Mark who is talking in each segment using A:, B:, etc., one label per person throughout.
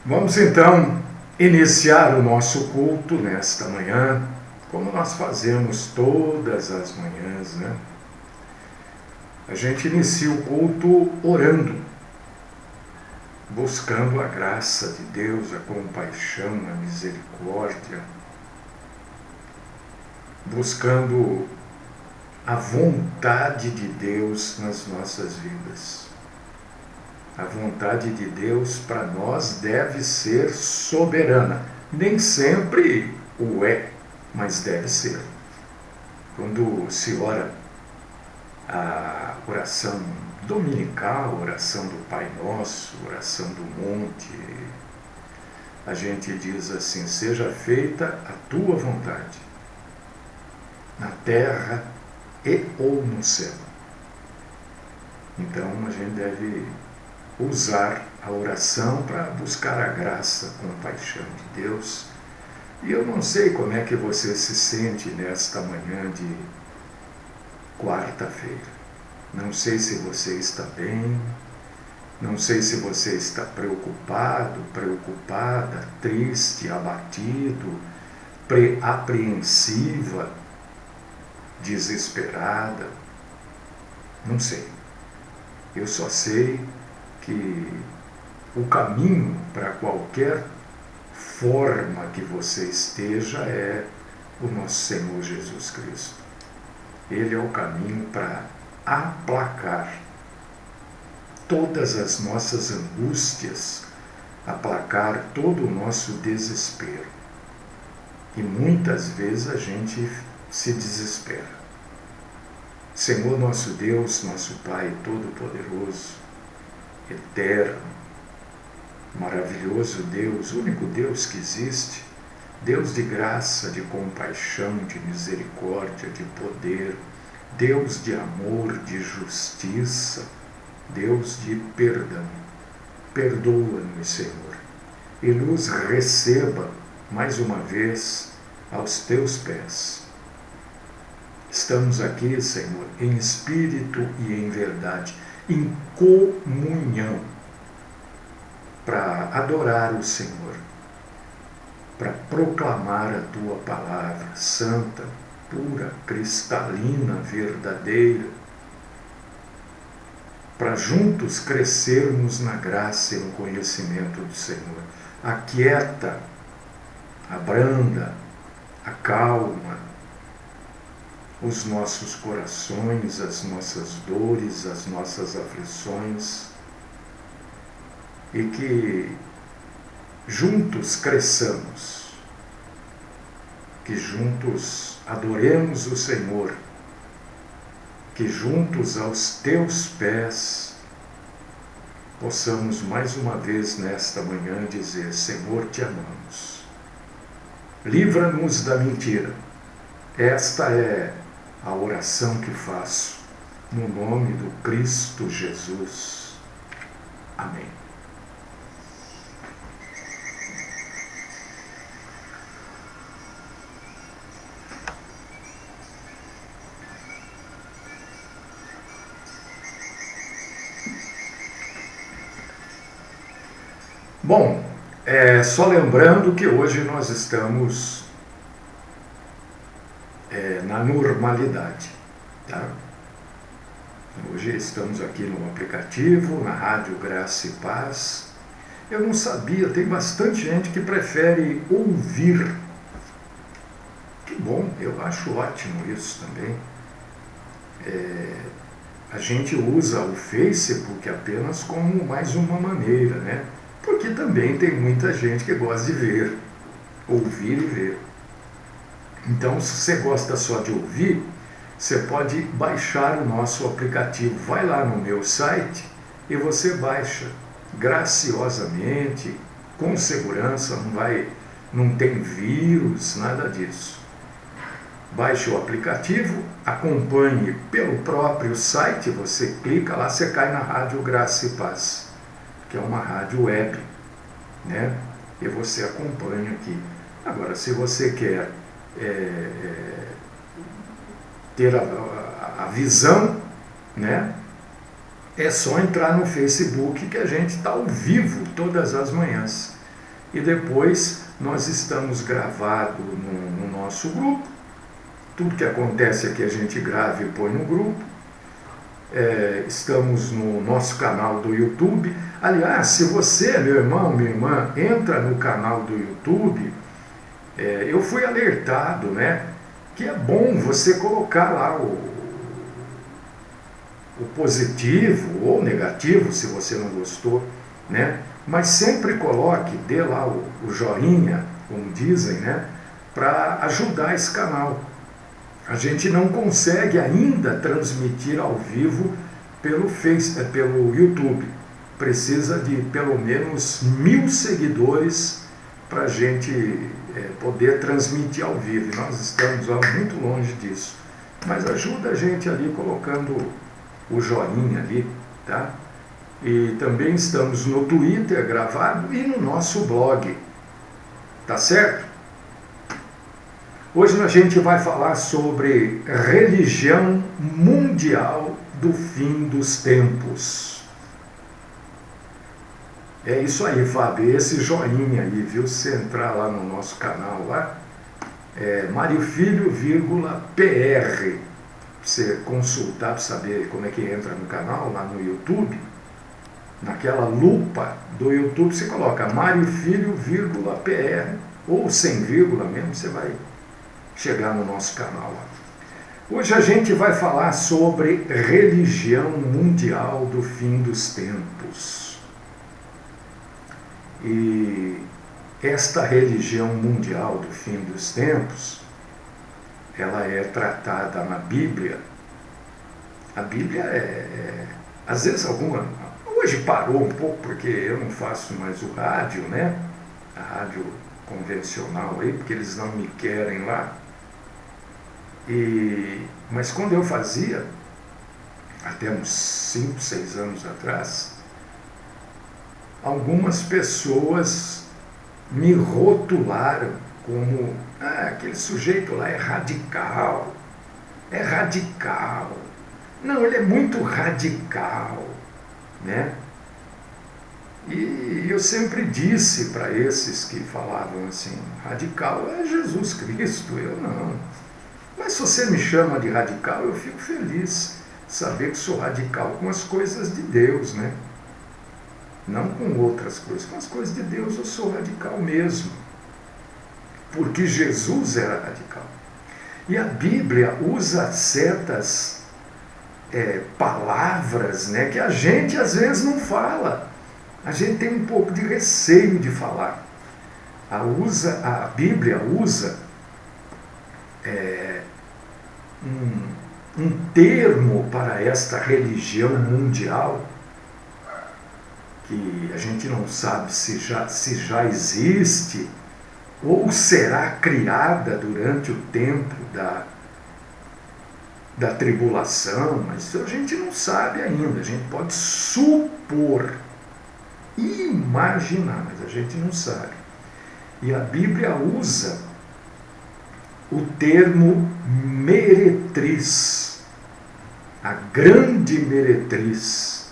A: Vamos então iniciar o nosso culto nesta manhã, como nós fazemos todas as manhãs, né? A gente inicia o culto orando, buscando a graça de Deus, a compaixão, a misericórdia, buscando a vontade de Deus nas nossas vidas. A vontade de Deus para nós deve ser soberana. Nem sempre o é, mas deve ser. Quando se ora a oração dominical, oração do Pai Nosso, oração do monte, a gente diz assim: seja feita a tua vontade, na terra e ou no céu. Então a gente deve usar a oração para buscar a graça, a compaixão de Deus. E eu não sei como é que você se sente nesta manhã de quarta-feira. Não sei se você está bem, não sei se você está preocupado, preocupada, triste, abatido, apreensiva, desesperada. Não sei. Eu só sei que o caminho para qualquer forma que você esteja é o nosso Senhor Jesus Cristo. Ele é o caminho para aplacar todas as nossas angústias, aplacar todo o nosso desespero. E muitas vezes a gente se desespera. Senhor nosso Deus, nosso Pai Todo-Poderoso, eterno, maravilhoso Deus, único Deus que existe, Deus de graça, de compaixão, de misericórdia, de poder, Deus de amor, de justiça, Deus de perdão. Perdoa-nos, Senhor, e nos receba mais uma vez aos teus pés. Estamos aqui, Senhor, em espírito e em verdade, em comunhão, para adorar o Senhor, para proclamar a tua palavra santa, pura, cristalina, verdadeira, para juntos crescermos na graça e no conhecimento do Senhor. Aquieta, abranda, acalma os nossos corações, as nossas dores, as nossas aflições, e que juntos cresçamos, que juntos adoremos o Senhor, que juntos aos teus pés possamos mais uma vez nesta manhã dizer: Senhor, te amamos. Livra-nos da mentira. Esta é a oração que faço, no nome do Cristo Jesus. Amém. Bom, só lembrando que hoje nós estamos na normalidade, tá? Hoje estamos aqui no aplicativo, na Rádio Graça e Paz. Eu não sabia, tem bastante gente que prefere ouvir. Que bom, eu acho ótimo isso também. A gente usa o Facebook apenas como mais uma maneira, né? Porque também tem muita gente que gosta de ver, ouvir e ver. Então, se você gosta só de ouvir, você pode baixar o nosso aplicativo. Vai lá no meu site e você baixa graciosamente, com segurança, não tem vírus, nada disso. Baixe o aplicativo, acompanhe pelo próprio site, você clica lá, você cai na Rádio Graça e Paz, que é uma rádio web, né? E você acompanha aqui. Agora, se você quer ter a visão, né? É só entrar no Facebook, que a gente está ao vivo todas as manhãs. e depois nós estamos gravados no nosso grupo. Tudo que acontece aqui a gente grava e põe no grupo. Estamos no nosso canal do YouTube. Aliás, se você, meu irmão, minha irmã, entra no canal do YouTube, eu fui alertado, né, que é bom você colocar lá o positivo ou negativo, se você não gostou, né? Mas sempre coloque, dê lá o joinha, como dizem, né? Para ajudar esse canal. A gente não consegue ainda transmitir ao vivo pelo YouTube. Precisa de pelo menos 1000 seguidores para a gente poder transmitir ao vivo. Nós estamos muito longe disso. Mas ajuda a gente ali colocando o joinha ali, tá? E também estamos no Twitter gravado e no nosso blog, tá certo? Hoje a gente vai falar sobre religião mundial do fim dos tempos. É isso aí, Fábio, esse joinha aí, viu? Se você entrar lá no nosso canal lá, Mário Filho, PR, você consultar para saber como é que entra no canal, lá no YouTube, naquela lupa do YouTube você coloca Mário Filho, PR, ou sem vírgula mesmo, você vai chegar no nosso canal lá. Hoje a gente vai falar sobre religião mundial do fim dos tempos. E esta religião mundial do fim dos tempos, ela é tratada na Bíblia. A Bíblia às vezes hoje parou um pouco porque eu não faço mais o rádio, né? A rádio convencional aí, porque eles não me querem lá. Mas quando eu fazia, até uns 5, 6 anos atrás, algumas pessoas me rotularam como aquele sujeito lá é radical, não, ele é muito radical, né? E eu sempre disse para esses que falavam assim, radical é Jesus Cristo, eu não. Mas se você me chama de radical, eu fico feliz saber que sou radical com as coisas de Deus, né? Não com outras coisas, com as coisas de Deus eu sou radical mesmo. Porque Jesus era radical. E a Bíblia usa certas palavras, né, que a gente às vezes não fala. A gente tem um pouco de receio de falar. A Bíblia usa um termo para esta religião mundial que a gente não sabe se já existe ou será criada durante o tempo da tribulação, mas a gente não sabe ainda, a gente pode supor, imaginar, mas a gente não sabe. E a Bíblia usa o termo meretriz, a grande meretriz,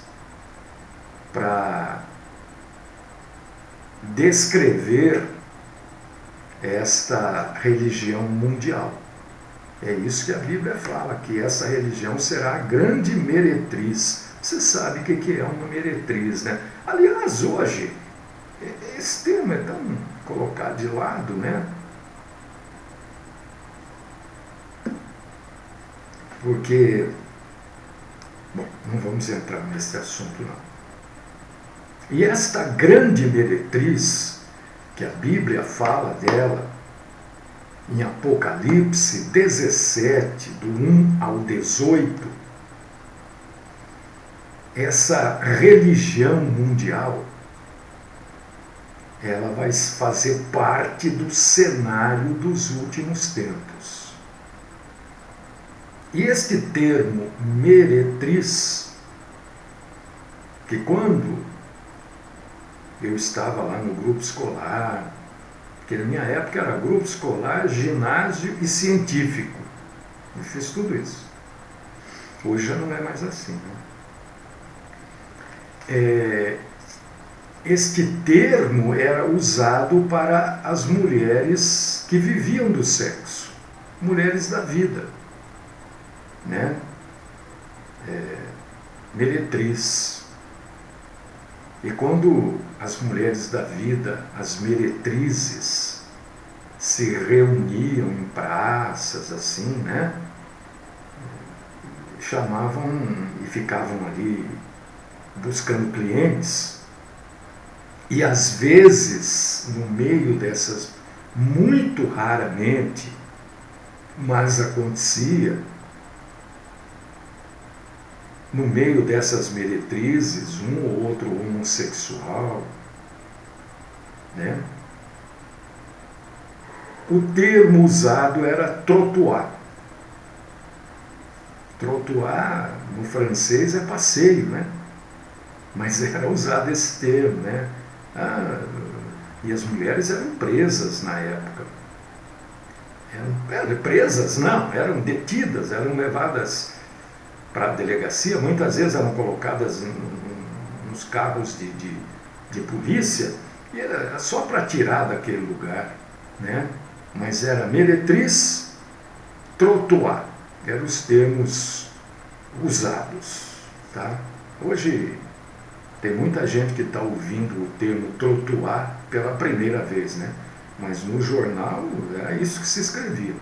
A: para descrever esta religião mundial. É isso que a Bíblia fala, que essa religião será a grande meretriz. Você sabe o que é uma meretriz, né? Aliás, hoje, esse termo é tão colocado de lado, né? Porque, bom, não vamos entrar nesse assunto, não. E esta grande meretriz, que a Bíblia fala dela, em Apocalipse 17, do 1 ao 18, essa religião mundial, ela vai fazer parte do cenário dos últimos tempos. E este termo meretriz, que quando eu estava lá no grupo escolar, que na minha época era grupo escolar, ginásio e científico. Eu fiz tudo isso. Hoje já não é mais assim, né? este termo era usado para as mulheres que viviam do sexo, mulheres da vida, né? Meretriz. E quando as mulheres da vida, as meretrizes, se reuniam em praças, assim, né? Chamavam e ficavam ali buscando clientes. E às vezes, no meio dessas, muito raramente, mas acontecia, no meio dessas meretrizes, um ou outro homossexual, né? O termo usado era trottoir. Trottoir, no francês, é passeio, né? Mas era usado esse termo, né? E as mulheres eram presas na época. Eram presas? Não, eram detidas, eram levadas para a delegacia, muitas vezes eram colocadas nos carros de polícia, e era só para tirar daquele lugar, né? Mas era meretriz, trottoir, eram os termos usados, tá? Hoje tem muita gente que está ouvindo o termo trottoir pela primeira vez, né? Mas no jornal era isso que se escrevia,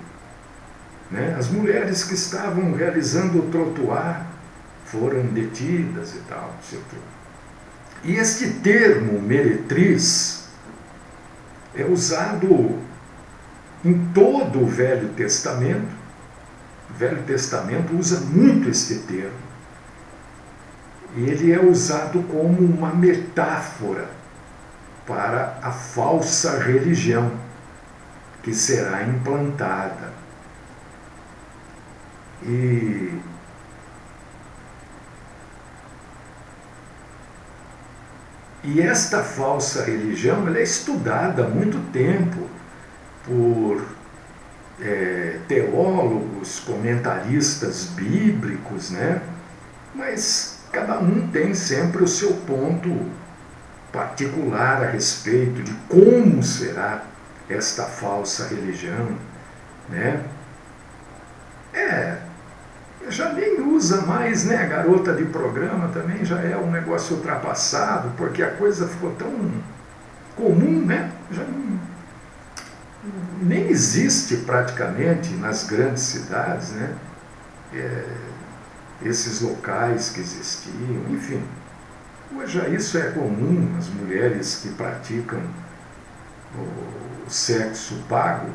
A: né? As mulheres que estavam realizando o trottoir foram detidas e tal, etc. E este termo meretriz é usado em todo o Velho Testamento. O Velho Testamento usa muito este termo. E ele é usado como uma metáfora para a falsa religião que será implantada. E esta falsa religião ela é estudada há muito tempo por teólogos, comentaristas bíblicos, né? Mas cada um tem sempre o seu ponto particular a respeito de como será esta falsa religião, né? Já nem usa mais, né? Garota de programa também já é um negócio ultrapassado, porque a coisa ficou tão comum, né? Já nem existe praticamente nas grandes cidades, né? Esses locais que existiam, enfim. Hoje já isso é comum, as mulheres que praticam o sexo pago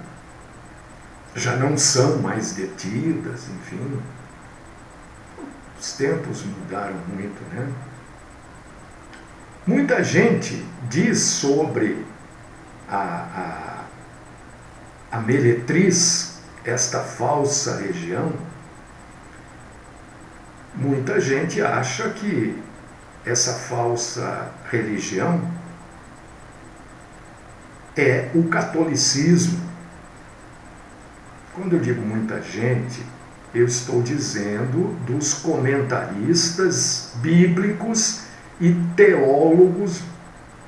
A: já não são mais detidas, enfim. Os tempos mudaram muito, né? Muita gente diz sobre a meretriz, esta falsa religião. Muita gente acha que essa falsa religião é o catolicismo. Quando eu digo muita gente, eu estou dizendo dos comentaristas bíblicos e teólogos,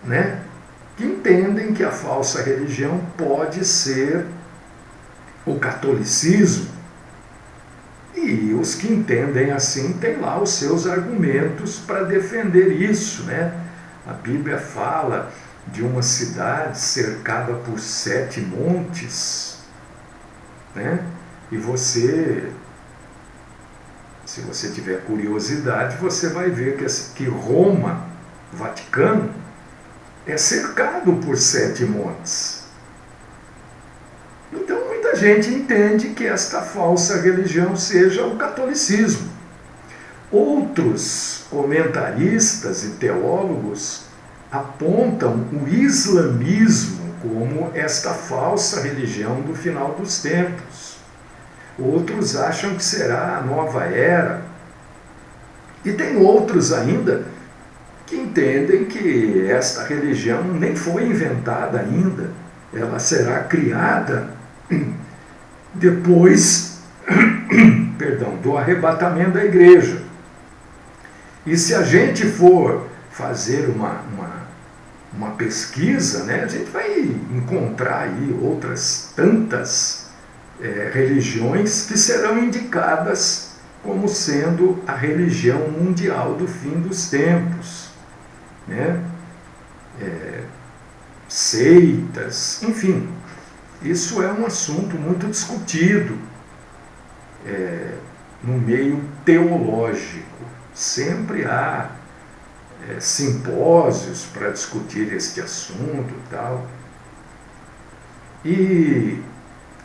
A: né, que entendem que a falsa religião pode ser o catolicismo. E os que entendem assim têm lá os seus argumentos para defender isso, né? A Bíblia fala de uma cidade cercada por 7 montes, né? E você, se você tiver curiosidade, você vai ver que Roma, Vaticano, é cercado por 7 montes. Então muita gente entende que esta falsa religião seja o catolicismo. Outros comentaristas e teólogos apontam o islamismo como esta falsa religião do final dos tempos. Outros acham que será a nova era. E tem outros ainda que entendem que esta religião nem foi inventada ainda. Ela será criada depois do arrebatamento da igreja. E se a gente for fazer uma pesquisa, né, a gente vai encontrar aí outras tantas religiões que serão indicadas como sendo a religião mundial do fim dos tempos, né? Seitas, enfim, isso é um assunto muito discutido no meio teológico. Sempre há simpósios para discutir este assunto e tal. E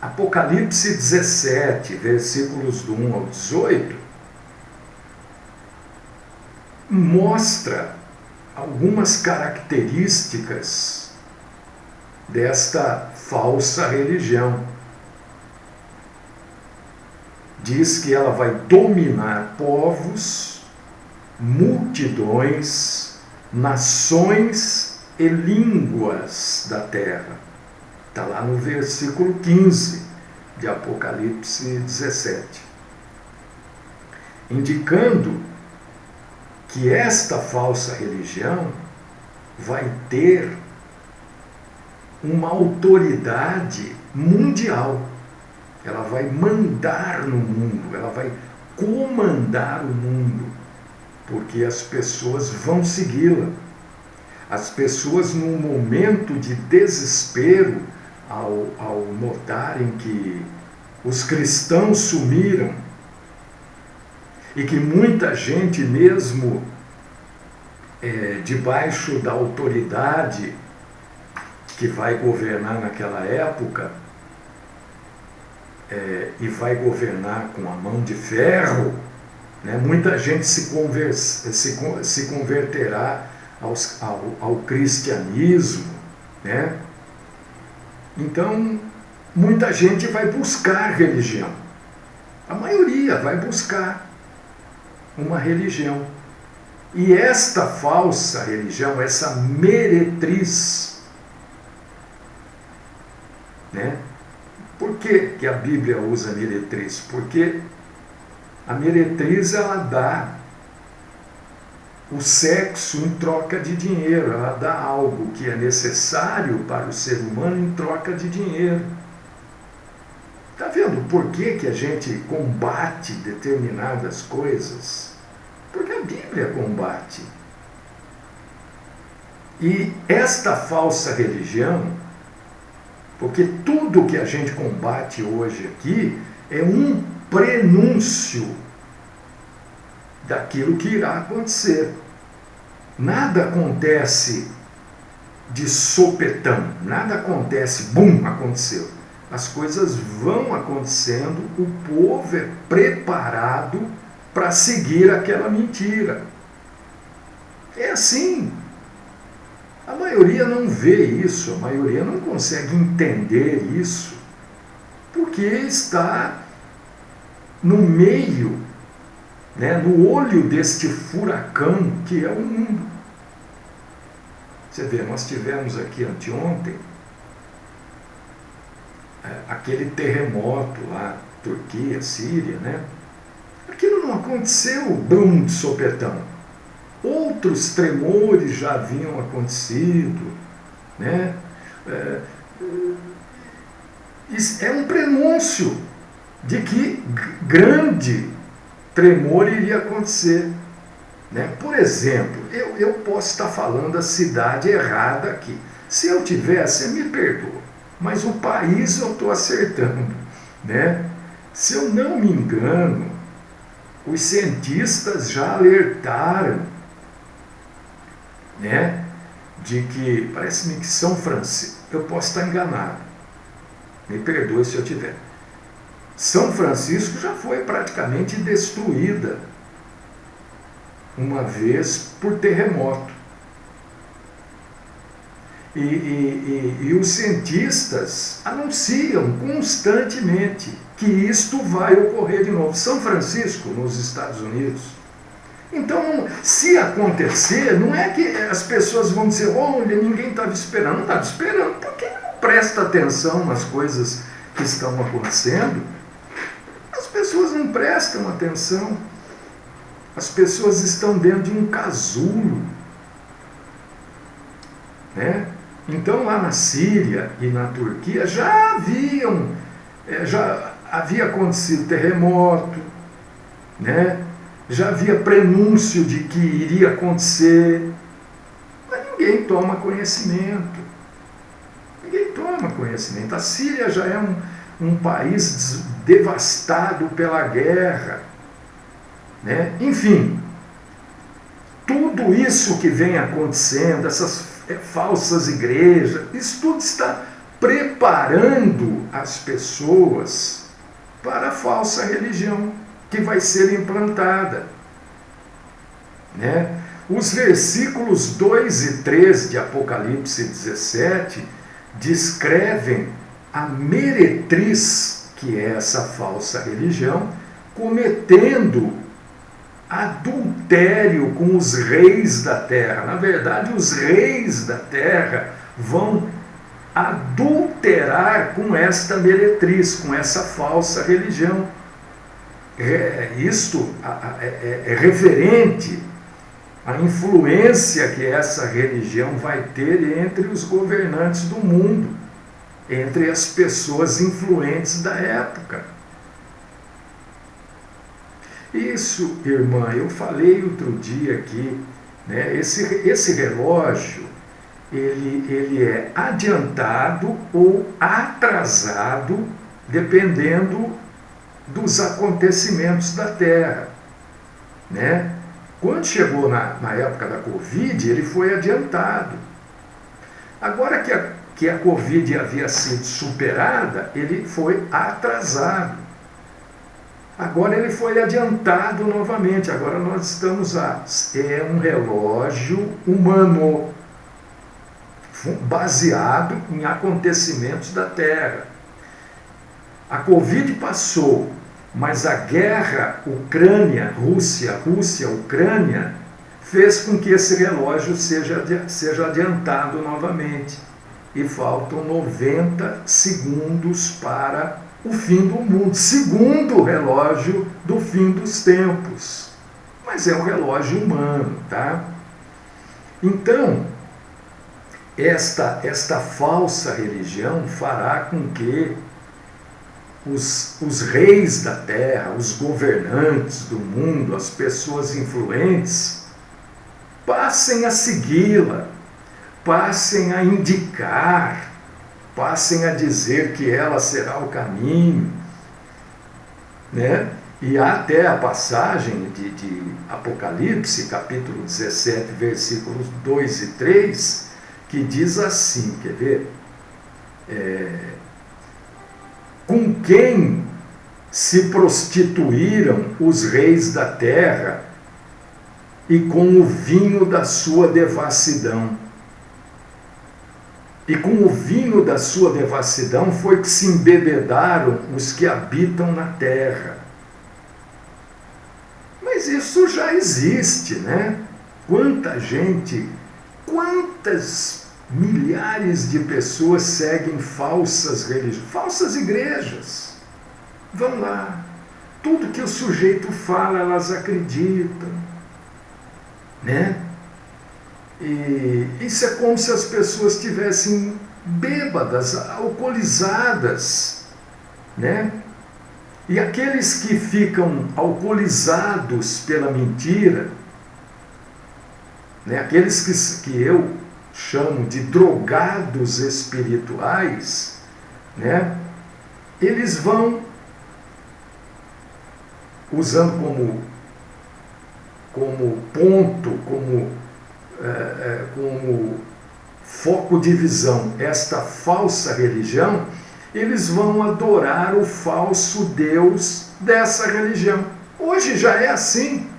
A: Apocalipse 17, versículos do 1 ao 18, mostra algumas características desta falsa religião. Diz que ela vai dominar povos, multidões, nações e línguas da terra. Está lá no versículo 15 de Apocalipse 17. Indicando que esta falsa religião vai ter uma autoridade mundial. Ela vai mandar no mundo, ela vai comandar o mundo, porque as pessoas vão segui-la. As pessoas, num momento de desespero, ao notarem que os cristãos sumiram e que muita gente, mesmo debaixo da autoridade que vai governar naquela época, e vai governar com a mão de ferro, né? Muita gente se converterá ao cristianismo, né? Então, muita gente vai buscar religião. A maioria vai buscar uma religião. E esta falsa religião, essa meretriz, né? Por que a Bíblia usa meretriz? Porque a meretriz, ela dá o sexo em troca de dinheiro, ela dá algo que é necessário para o ser humano em troca de dinheiro. Está vendo por que a gente combate determinadas coisas? Porque a Bíblia combate. E esta falsa religião, porque tudo que a gente combate hoje aqui é um prenúncio daquilo que irá acontecer. Nada acontece de sopetão, nada acontece, bum, aconteceu. As coisas vão acontecendo, o povo é preparado para seguir aquela mentira. É assim. A maioria não vê isso, a maioria não consegue entender isso, porque está no meio, né, no olho deste furacão que é o mundo. Você vê, nós tivemos aqui anteontem aquele terremoto lá, Turquia, Síria, né? Aquilo não aconteceu, brum, de sopetão. Outros tremores já haviam acontecido, né? É um prenúncio de que grande tremor iria acontecer, né? Por exemplo, eu posso estar falando a cidade errada aqui. Se eu tiver, você me perdoa, mas o país eu estou acertando, né? Se eu não me engano, os cientistas já alertaram, né, de que, parece-me que São Francisco, eu posso estar enganado, me perdoe se eu tiver, São Francisco já foi praticamente destruída uma vez por terremoto. E os cientistas anunciam constantemente que isto vai ocorrer de novo. São Francisco, nos Estados Unidos. Então, se acontecer, não é que as pessoas vão dizer, olha, ninguém estava esperando. Não estava esperando, porque não presta atenção nas coisas que estão acontecendo. As pessoas não prestam atenção. As pessoas estão dentro de um casulo. né? Então lá na Síria e na Turquia já havia acontecido terremoto, né? Já havia prenúncio de que iria acontecer, mas ninguém toma conhecimento. Ninguém toma conhecimento. A Síria já é um país devastado pela guerra, né? Enfim, tudo isso que vem acontecendo, essas falsas igrejas, isso tudo está preparando as pessoas para a falsa religião que vai ser implantada, né? Os versículos 2 e 3 de Apocalipse 17 descrevem a meretriz, que é essa falsa religião, cometendo adultério com os reis da terra. Na verdade, os reis da terra vão adulterar com esta meretriz, com essa falsa religião. Isto é referente à influência que essa religião vai ter entre os governantes do mundo, entre as pessoas influentes da época. Isso, irmã, eu falei outro dia aqui, né? Esse relógio, ele é adiantado ou atrasado, dependendo dos acontecimentos da Terra, né? Quando chegou na época da Covid, ele foi adiantado. Agora que a Covid havia sido superada, ele foi atrasado. Agora ele foi adiantado novamente. Agora nós estamos é um relógio humano, baseado em acontecimentos da Terra. A Covid passou, mas a guerra Rússia-Ucrânia fez com que esse relógio seja adiantado novamente. E faltam 90 segundos para o fim do mundo, segundo o relógio do fim dos tempos. Mas é um relógio humano, tá? Então, esta falsa religião fará com que os reis da terra, os governantes do mundo, as pessoas influentes, passem a segui-la, passem a indicar, passem a dizer que ela será o caminho, né? E há até a passagem de Apocalipse, capítulo 17, versículos 2 e 3, que diz assim, quer ver? Com quem se prostituíram os reis da terra e com o vinho da sua devassidão. E com o vinho da sua devassidão foi que se embebedaram os que habitam na terra. Mas isso já existe, né? Quanta gente, quantas milhares de pessoas seguem falsas religiões, falsas igrejas. Vão lá. Tudo que o sujeito fala, elas acreditam, né? E isso é como se as pessoas estivessem bêbadas, alcoolizadas, né? E aqueles que ficam alcoolizados pela mentira, né? Aqueles que eu chamo de drogados espirituais, né? Eles vão usando como ponto, como foco de visão esta falsa religião, eles vão adorar o falso Deus dessa religião. Hoje já é assim.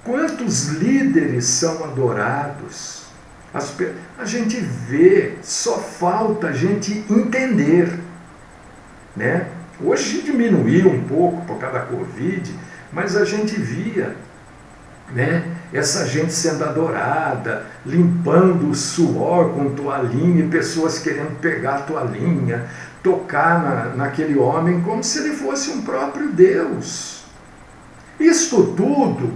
A: Quantos líderes são adorados? A gente vê, só falta a gente entender, né? Hoje diminuiu um pouco por causa da Covid, mas a gente via, né, essa gente sendo adorada, limpando o suor com toalhinha, e pessoas querendo pegar a toalhinha, tocar naquele homem como se ele fosse um próprio Deus. Isto tudo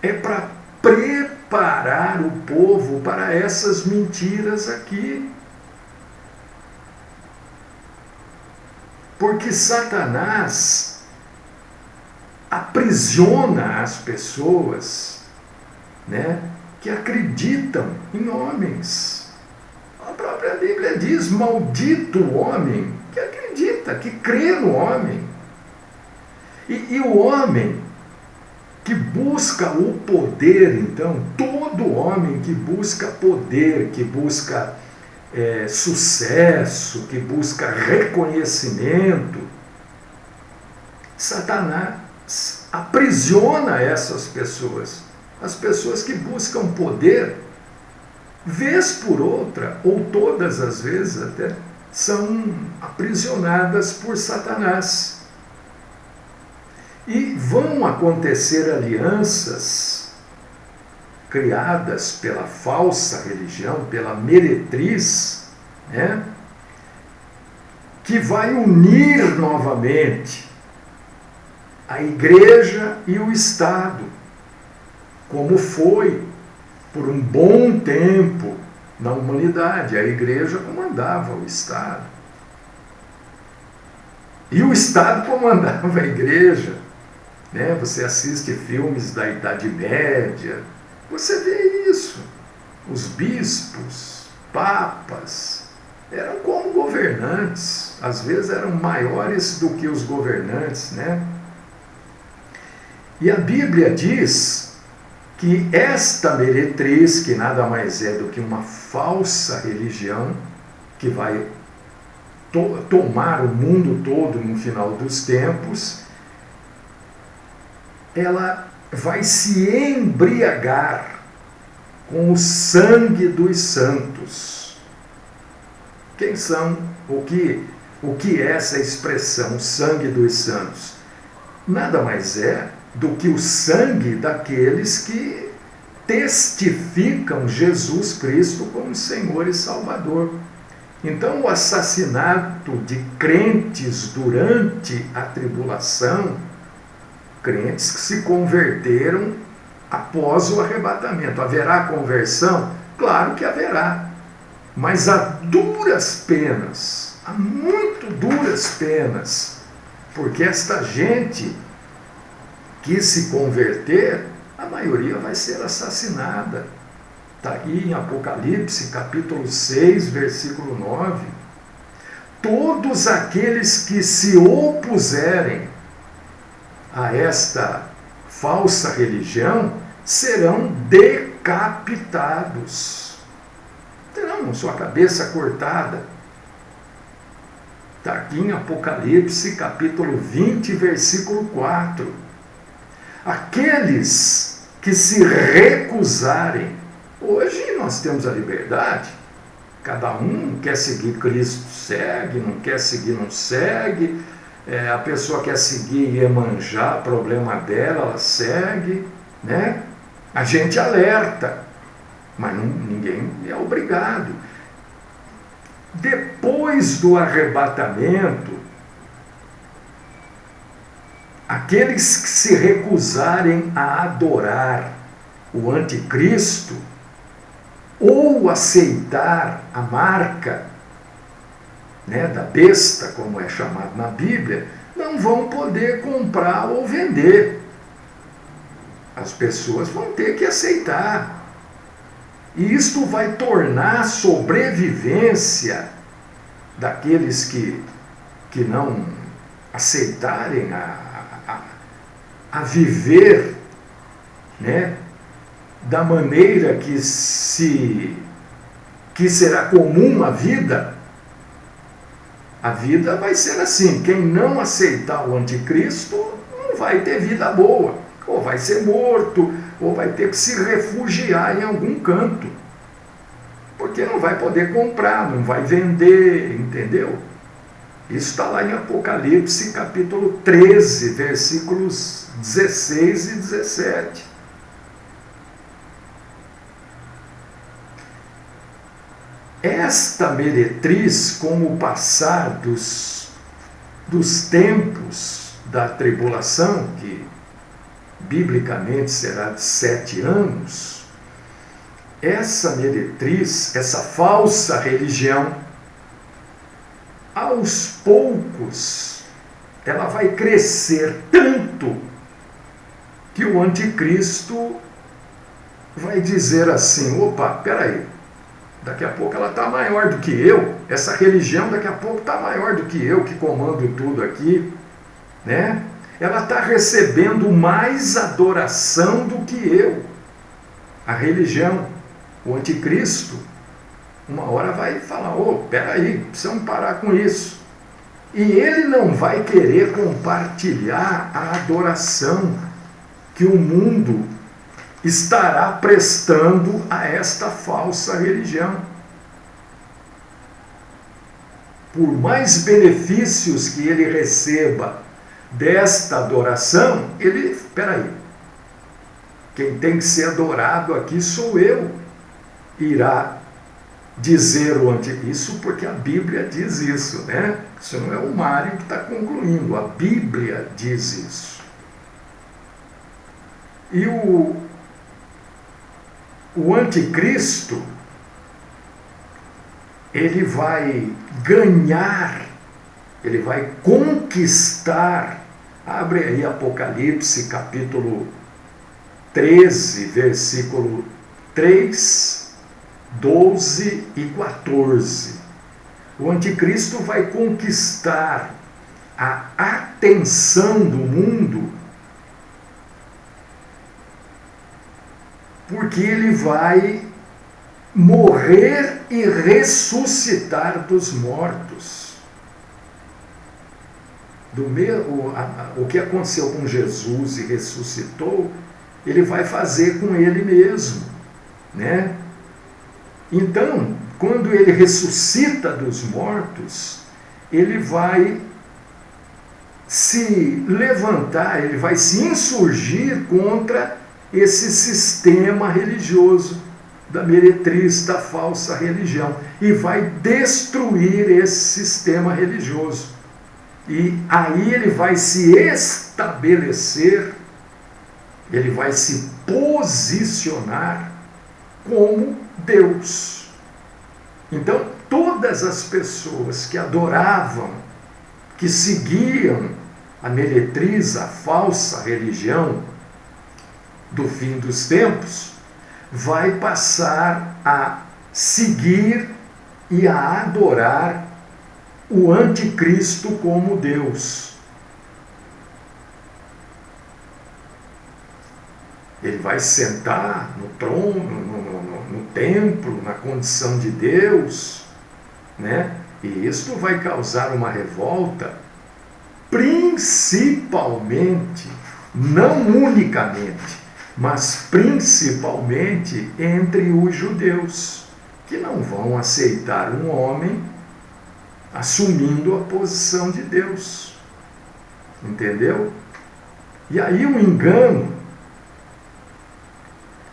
A: é para preparar preparar o povo para essas mentiras aqui. Porque Satanás aprisiona as pessoas, né, que acreditam em homens. A própria Bíblia diz: maldito o homem que acredita, que crê no homem. E o homem que busca o poder, então, todo homem que busca poder, que busca sucesso, que busca reconhecimento, Satanás aprisiona essas pessoas. As pessoas que buscam poder, vez por outra, ou todas as vezes até, são aprisionadas por Satanás. E vão acontecer alianças criadas pela falsa religião, pela meretriz, né, que vai unir novamente a igreja e o Estado, como foi por um bom tempo na humanidade. A igreja comandava o Estado. E o Estado comandava a igreja. Né? Você assiste filmes da Idade Média, você vê isso. Os bispos, papas, eram como governantes, às vezes eram maiores do que os governantes, né? E a Bíblia diz que esta meretriz, que nada mais é do que uma falsa religião, que vai tomar o mundo todo no final dos tempos, ela vai se embriagar com o sangue dos santos. Quem são? O que é essa expressão, sangue dos santos? Nada mais é do que o sangue daqueles que testificam Jesus Cristo como Senhor e Salvador. Então, o assassinato de crentes durante a tribulação, crentes que se converteram após o arrebatamento. Haverá conversão? Claro que haverá, mas a duras penas, a muito duras penas, porque esta gente que se converter, a maioria vai ser assassinada. Está aqui em Apocalipse, capítulo 6, versículo 9. Todos aqueles que se opuserem a esta falsa religião serão decapitados. Terão sua cabeça cortada. Está aqui em Apocalipse, capítulo 20, versículo 4. Aqueles que se recusarem. Hoje nós temos a liberdade. Cada um quer seguir Cristo, segue, não quer seguir, não segue. A pessoa quer seguir Iemanjá, problema dela, ela segue, né? A gente alerta, mas ninguém é obrigado. Depois do arrebatamento, aqueles que se recusarem a adorar o anticristo ou aceitar a marca, né, da besta, como é chamado na Bíblia, não vão poder comprar ou vender. As pessoas vão ter que aceitar. E isto vai tornar a sobrevivência daqueles que não aceitarem a viver, né, da maneira que será comum a vida. A vida vai ser assim: quem não aceitar o anticristo não vai ter vida boa, ou vai ser morto, ou vai ter que se refugiar em algum canto, porque não vai poder comprar, não vai vender, entendeu? Isso está lá em Apocalipse, capítulo 13, versículos 16 e 17. Esta meretriz, com o passar dos tempos da tribulação, que biblicamente será de 7 anos, essa meretriz, essa falsa religião, aos poucos, ela vai crescer tanto que o anticristo vai dizer assim: opa, peraí, daqui a pouco ela está maior do que eu, essa religião daqui a pouco está maior do que eu, que comando tudo aqui, né? Ela está recebendo mais adoração do que eu. A religião, o anticristo, uma hora vai falar: peraí, precisamos parar com isso. E ele não vai querer compartilhar a adoração que o mundo estará prestando a esta falsa religião. Por mais benefícios que ele receba desta adoração, peraí, quem tem que ser adorado aqui sou eu, irá dizer o anticristo, porque a Bíblia diz isso, né? Isso não é o Mário que está concluindo, a Bíblia diz isso. E o anticristo, ele vai ganhar, ele vai conquistar. Abre aí Apocalipse capítulo 13, versículo 3, 12 e 14. O anticristo vai conquistar a atenção do mundo, porque ele vai morrer e ressuscitar dos mortos. O que aconteceu com Jesus e ressuscitou, ele vai fazer com ele mesmo, né? Então, quando ele ressuscita dos mortos, ele vai se levantar, ele vai se insurgir contra esse sistema religioso da meretriz, da falsa religião, e vai destruir esse sistema religioso. E aí ele vai se estabelecer, ele vai se posicionar como Deus. Então, todas as pessoas que adoravam, que seguiam a meretriz, a falsa religião do fim dos tempos, vai passar a seguir e a adorar o anticristo como Deus. Ele vai sentar no trono, no templo, na condição de Deus, né? E isto vai causar uma revolta, principalmente, não unicamente, mas principalmente entre os judeus, que não vão aceitar um homem assumindo a posição de Deus. Entendeu? E aí o engano,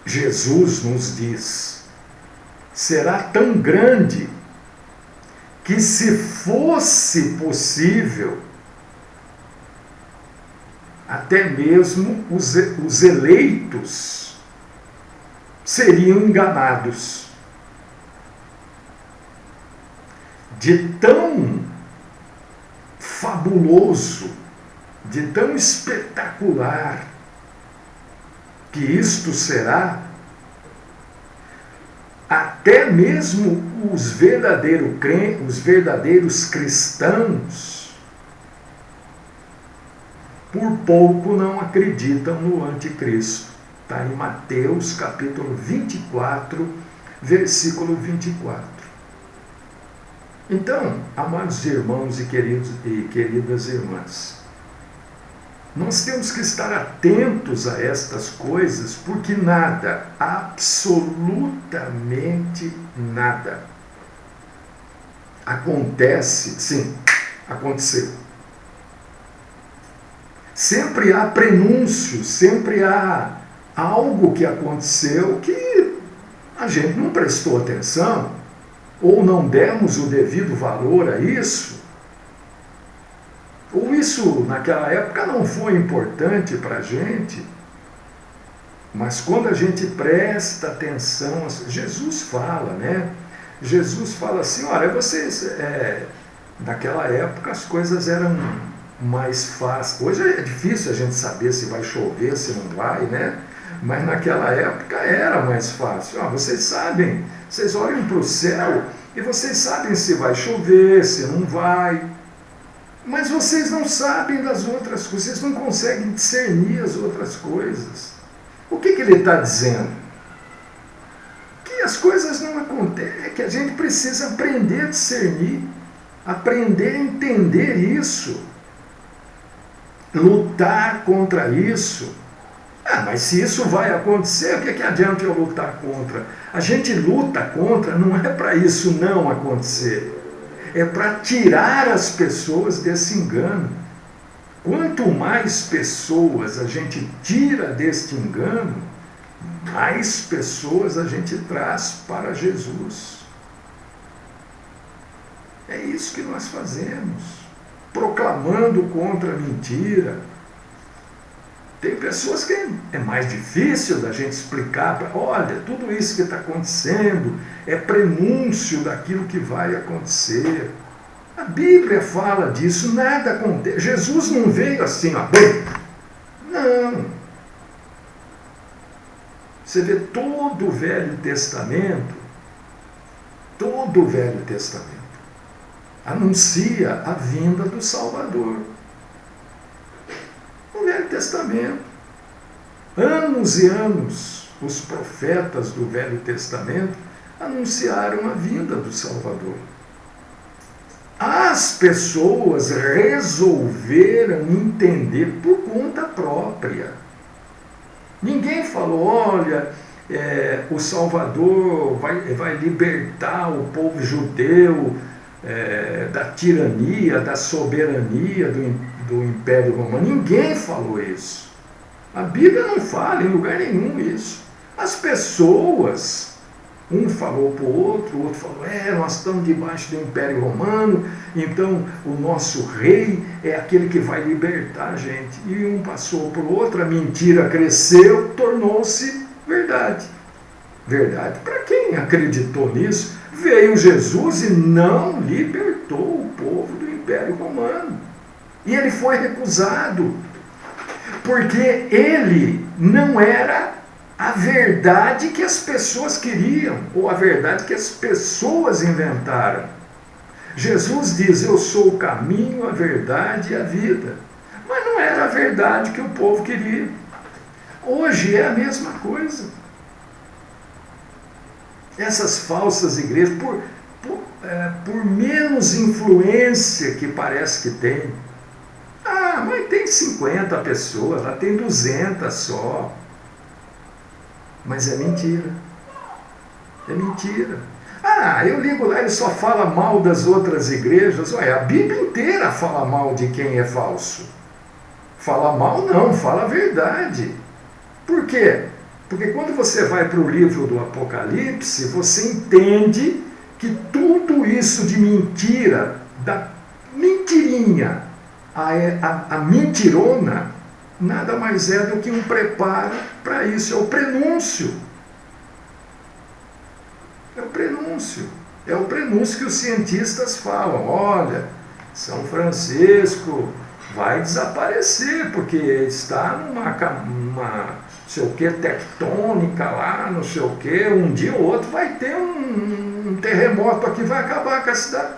A: Jesus nos diz, será tão grande que, se fosse possível, até mesmo os eleitos seriam enganados. De tão fabuloso, de tão espetacular que isto será, até mesmo os verdadeiros cristãos, por pouco não acreditam no anticristo. Está em Mateus capítulo 24, versículo 24. Então, amados irmãos e queridas irmãs, nós temos que estar atentos a estas coisas, porque nada, absolutamente nada, acontece, sim, aconteceu. Sempre há prenúncios, sempre há algo que aconteceu que a gente não prestou atenção, ou não demos o devido valor a isso, ou isso naquela época não foi importante para a gente. Mas quando a gente presta atenção, Jesus fala, né? Jesus fala assim, olha, vocês, naquela época as coisas eram mais fáceis. Hoje é difícil a gente saber se vai chover, se não vai, né? Mas naquela época era mais fácil. Vocês sabem, vocês olham para o céu e vocês sabem se vai chover, se não vai. Mas vocês não sabem das outras coisas, vocês não conseguem discernir as outras coisas. O que ele está dizendo? Que as coisas não acontecem, que a gente precisa aprender a discernir, aprender a entender isso, lutar contra isso. Mas se isso vai acontecer, o que adianta eu lutar contra? A gente luta contra não é para isso não acontecer, é para tirar as pessoas desse engano. Quanto mais pessoas a gente tira deste engano, mais pessoas a gente traz para Jesus. É isso que nós fazemos, proclamando contra a mentira. Tem pessoas que é mais difícil da gente explicar, olha, tudo isso que está acontecendo é prenúncio daquilo que vai acontecer. A Bíblia fala disso, nada acontece. Jesus não veio assim, bem. Não. Você vê todo o Velho Testamento, anuncia a vinda do Salvador. O Velho Testamento. Anos e anos, os profetas do Velho Testamento anunciaram a vinda do Salvador. As pessoas resolveram entender por conta própria. Ninguém falou, olha, o Salvador vai libertar o povo judeu da tirania, da soberania do Império Romano. Ninguém falou isso. A Bíblia não fala em lugar nenhum isso. As pessoas... Um falou para o outro falou, nós estamos debaixo do Império Romano, então o nosso rei é aquele que vai libertar a gente. E um passou para o outro, a mentira cresceu, tornou-se verdade. Verdade para quem acreditou nisso. Veio Jesus e não libertou o povo do Império Romano. E ele foi recusado, porque ele não era a verdade que as pessoas queriam, ou a verdade que as pessoas inventaram. Jesus diz, eu sou o caminho, a verdade e a vida. Mas não era a verdade que o povo queria. Hoje é a mesma coisa. Essas falsas igrejas, por menos influência que parece que tem, mas tem 50 pessoas, lá tem 200 só. Mas é mentira. É mentira. Eu ligo lá, ele só fala mal das outras igrejas. A Bíblia inteira fala mal de quem é falso. Fala mal não, fala a verdade. Por quê? Porque quando você vai para o livro do Apocalipse, você entende que tudo isso de mentira, da mentirinha, a mentirona, nada mais é do que um preparo para isso, é o prenúncio. É o prenúncio. É o prenúncio que os cientistas falam. Olha, São Francisco vai desaparecer, porque está numa não sei o que, tectônica lá, não sei o que, um dia ou outro vai ter um terremoto aqui, vai acabar com a cidade.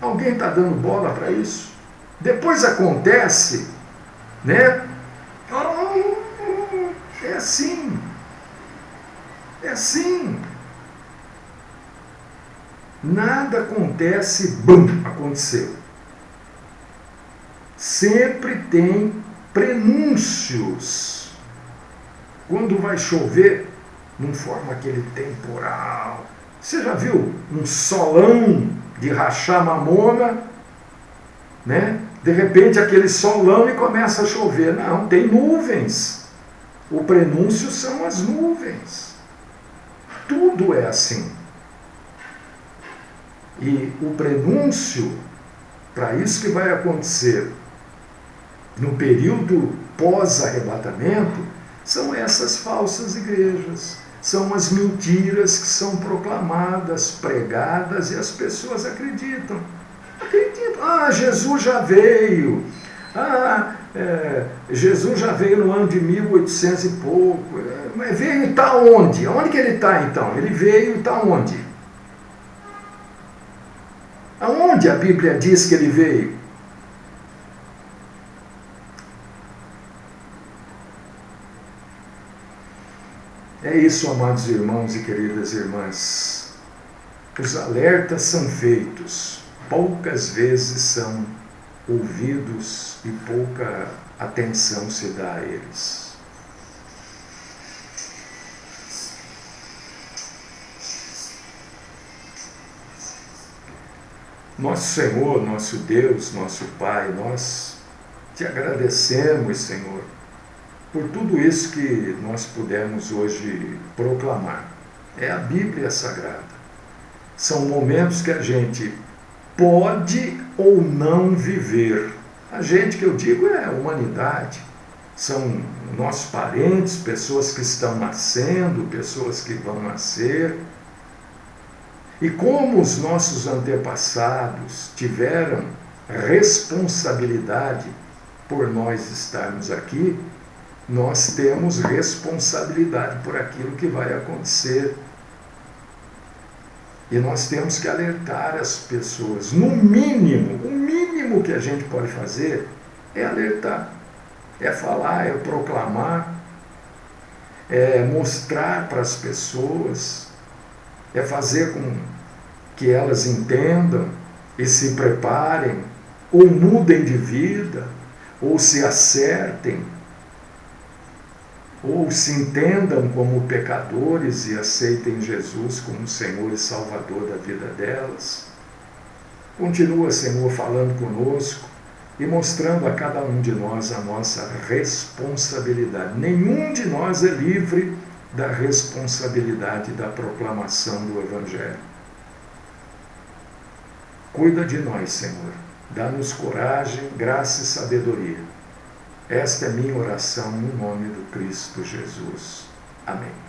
A: Alguém está dando bola para isso? Depois acontece, né? É assim. É assim. Nada acontece, aconteceu. Sempre tem prenúncios. Quando vai chover, não forma aquele temporal. Você já viu um solão de rachar mamona, né? De repente aquele solão e começa a chover. Não, tem nuvens. O prenúncio são as nuvens. Tudo é assim. E o prenúncio, para isso que vai acontecer no período pós-arrebatamento, São essas falsas igrejas. São as mentiras que são proclamadas, pregadas, e as pessoas acreditam. Acreditam. Ah, Jesus já veio. Jesus já veio no ano de 1800 e pouco. Mas veio e está onde? Onde que ele está então? Ele veio e está onde? Aonde a Bíblia diz que ele veio? É isso, amados irmãos e queridas irmãs. Os alertas são feitos, poucas vezes são ouvidos e pouca atenção se dá a eles. Nosso Senhor, nosso Deus, nosso Pai, nós te agradecemos, Senhor, por tudo isso que nós pudemos hoje proclamar. É a Bíblia Sagrada. São momentos que a gente pode ou não viver. A gente que eu digo é a humanidade. São nossos parentes, pessoas que estão nascendo, pessoas que vão nascer. E como os nossos antepassados tiveram responsabilidade por nós estarmos aqui, nós temos responsabilidade por aquilo que vai acontecer. E nós temos que alertar as pessoas. No mínimo, o mínimo que a gente pode fazer é alertar, é falar, é proclamar, é mostrar para as pessoas, é fazer com que elas entendam e se preparem, ou mudem de vida, ou se acertem, ou se entendam como pecadores e aceitem Jesus como Senhor e Salvador da vida delas. Continua, Senhor, falando conosco e mostrando a cada um de nós a nossa responsabilidade. Nenhum de nós é livre da responsabilidade da proclamação do Evangelho. Cuida de nós, Senhor. Dá-nos coragem, graça e sabedoria. Esta é minha oração no nome do Cristo Jesus. Amém.